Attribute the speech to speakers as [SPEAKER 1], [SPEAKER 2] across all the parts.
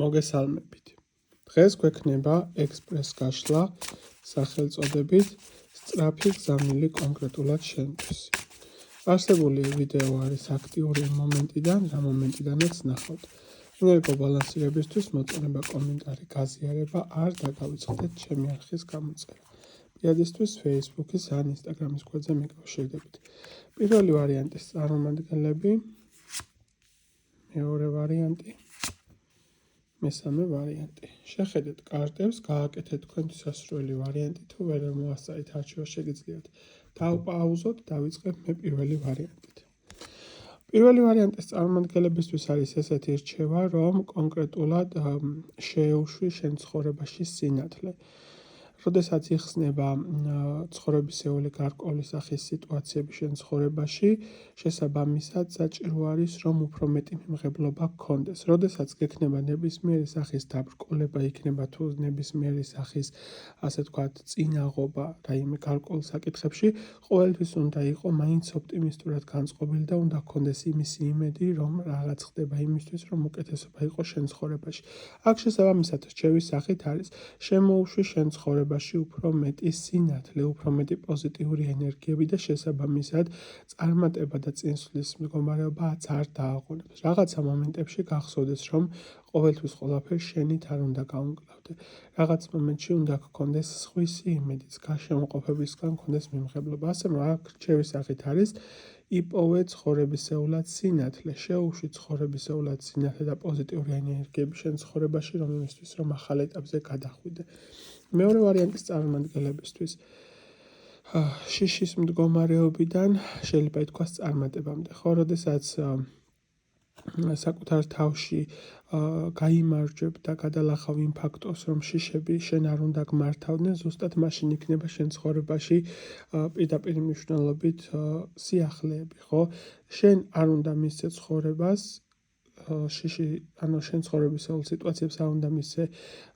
[SPEAKER 1] მოგესალმებით. დღეს გვექნება ექსპრეს გაშლა სახელწოდებით სწრაფი გზავნილი კონკრეტულად შენთვის. არსებული ვიდეო არის აქტიური მომენტიდან, რა მომენტიდანაც ნახავთ. ენერგო ბალანსირებისთვის მოწონება, კომენტარი, გაზიარება არ დაგავიწყდეთ ჩემი არხის გამოწერა. პირადისთვის Facebook-ის ან Instagram-ის გვერდზე მიკავშირდებით. პირველი ვარიანტის წარმომადგენლები, მეორე ვარიანტი, მესამე ვარიანტი. შეხედეთ კარტებს, გააკეთეთ თქვენთვის სასურველი ვარიანტი, თუ ვერ მოასწარით არჩევა შეგიძლიათ დავპაუზოთ, დავიწყებ მე პირველი ვარიანტით. პირველი ვარიანტის წარმომადგენლებისთვის არის ესეთი რჩევა, რომ კონკრეტულად შეუშვი შენ ცხოვრებაში სინათლე. როდესაც იხსნება ცხოვრებისეული გარკვეული სახის სიტუაციები შენ ცხოვრებაში, შესაბამისად საჭირო არის, რომ უფრო მეტი მიმღებლობა გქონდეს. როდესაც გექნება ნებისმიერი სახის დაბრკოლება, იქნება თუ ნებისმიერი სახის, ასე ვთქვათ, წინაღობა რაიმე გარკვეულ საკითხებში, ყოველთვის უნდა იყო მაინც ოპტიმისტურად განწყობილი და უნდა გქონდეს იმისი იმედი, რომ რაღაც ხდება იმისთვის, რომ უკეთესობა იყოს შენ ცხოვრებაში. აქ შესაბამისად რჩევის სახით არის შემოუშვი შენ ცხოვრებაში უფრო მეტი სინათლე, უფრო მეტი პოზიტიური ენერგიები და შესაბამისად წარმატება და წინსვლის მდგომარეობაც არ დააყენებს. რაღაცა მომენტებში გახსოვდეს, რომ ყოველთვის ყველაფერს შენით არ უნდა გაუმკლავდე. რაღაც მომენტში უნდა გქონდეს სხვისი იმედიც, გარშემოყოფებისგან გქონდეს მიმღებლობა. ასე რომ აქ რჩევის სახით არის იპოვე ცხოვრებისეულად სინათლე, შეუშვი ცხოვრებისეულად სინათლე და პოზიტიური ენერგიები შენ ცხოვრებაში, რომ იმისთვის რომ ახალ ეტაპზე გადახვიდე. მეორე ვარიანტის წარმომადგენლებისთვის შიშის მდგომარეობიდან შეიძლება ითქვას წარმატებამდე, ხო, როდესაც საკუთარ თავში გაიმარჯვებ და გადალახავ იმ ფაქტორს, რომ შიშები შენ არ უნდა გმართავდნენ, ზუსტად მაშინ იქნება შენ ცხოვრებაში პირდაპირ მნიშვნელობით სიახლეები, ხო? შენ არ უნდა მისცე ცხოვრებას შიში, ანუ შენ ცხოვრებისეულ სიტუაციებს არ უნდა მისცე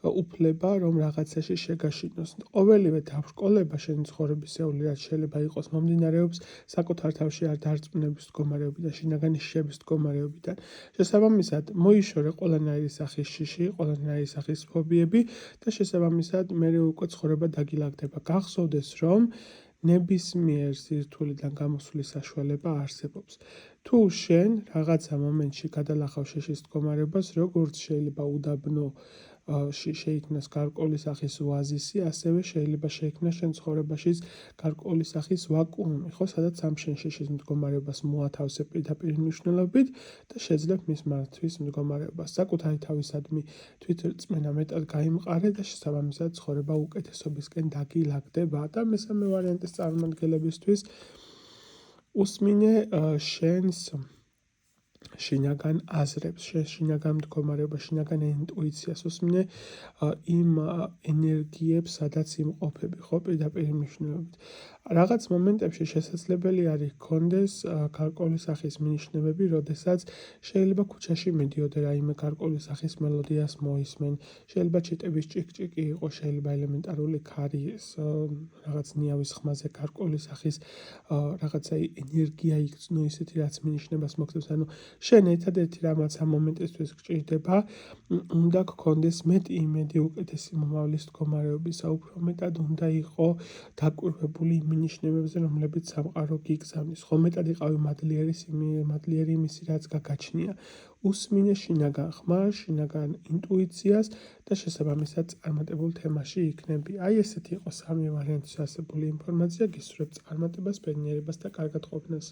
[SPEAKER 1] უფლება, რომ რაღაცაში შეგაშინოს. ყოველივე დაბრკოლება შენ ცხოვრებისეული, რაც შეიძლება იყოს, მომდინარეობს საკუთარ თავში არ დარწმუნების მდგომარეობიდან, შინაგანი შიშების მდგომარეობიდან. შესაბამისად, მოიშორე ყველანაირი სახის შიში, ყველანაირი სახის ფობიები და შესაბამისად მერე უკვე ცხოვრება დაგილაგდება. გახსოვდეს, რომ ნებისმიერ სირთულიდან გამოსვლის საშუალება არსებობს. თუ შენ რაღაცა მომენტში გადალახავ შიშის მდგომარეობას, როგორც შეიძლება უდაბნო შეიქმნას გარკვეული სახის ოაზისი, ასევე შეიძლება შეიქმნას შენ ცხოვრებაშიც გარკვეული სახის ვაკუუმი, ხო, სადაც ამ შენ შიშის მდგომარეობას მოათავსე პირდაპირ მნიშვნელობით და შეძლებ მის მართვის მდგომარეობას. საკუთარი თავისადმი თვითრწმენა მეტად გაიმყარე და შესაბამისად ცხოვრება უკეთესობისკენ დაგილაგდება. და მესამე ვარიანტის წარმომადგენლებისთვის უსმინე შენს შინაგან აზრებს, შენ შინაგან მდგომარეობას, შინაგან ინტუიციას, უსმინე იმ ენერგიებს, სადაც იმყოფები, ხო, პირდაპირ მნიშვნელობით. რაღაც მომენტებში შესაძლებელი არის გქონდეს გარკვეული სახის მინიშნებები, როდესაც შეიძლება ქუჩაში მიდიოდე რაიმე გარკვეული სახის მელოდიას მოისმენ, შეიძლება ჩიტების ჭიკ-ჭიკი იყოს, შეიძლება ელემენტარული ქარი რაღაც ნიავის ხმაზე გარკვეული სახის რაღაცა ენერგია იქცნო, ისეთი რაც მინიშნებას მოგცემს, ანუ შენ ერთადერთი რამაც ამ მომენტისთვის გჭირდება, უნდა გქონდეს მეტი იმედი უკეთესი მომავლის მდგომარეობისა, უფრო მეტად უნდა იყო დაკვირვებული იმ მინიშნებებზე, რომლებიც სამყარო გიგზავნის. ხო, მეტად იყავი მადლიერი იმისი, რაც გაგაჩნია. უსმინე შინაგან ხმას, შინაგან ინტუიციას და შესაბამისად წარმატებულ თემაში იქნები. აი ესეთი იყო სამი ვარიანტის არსებული ინფორმაცია. გისურვებ წარმატებას, ბედნიერებას და კარგად ყოფნას.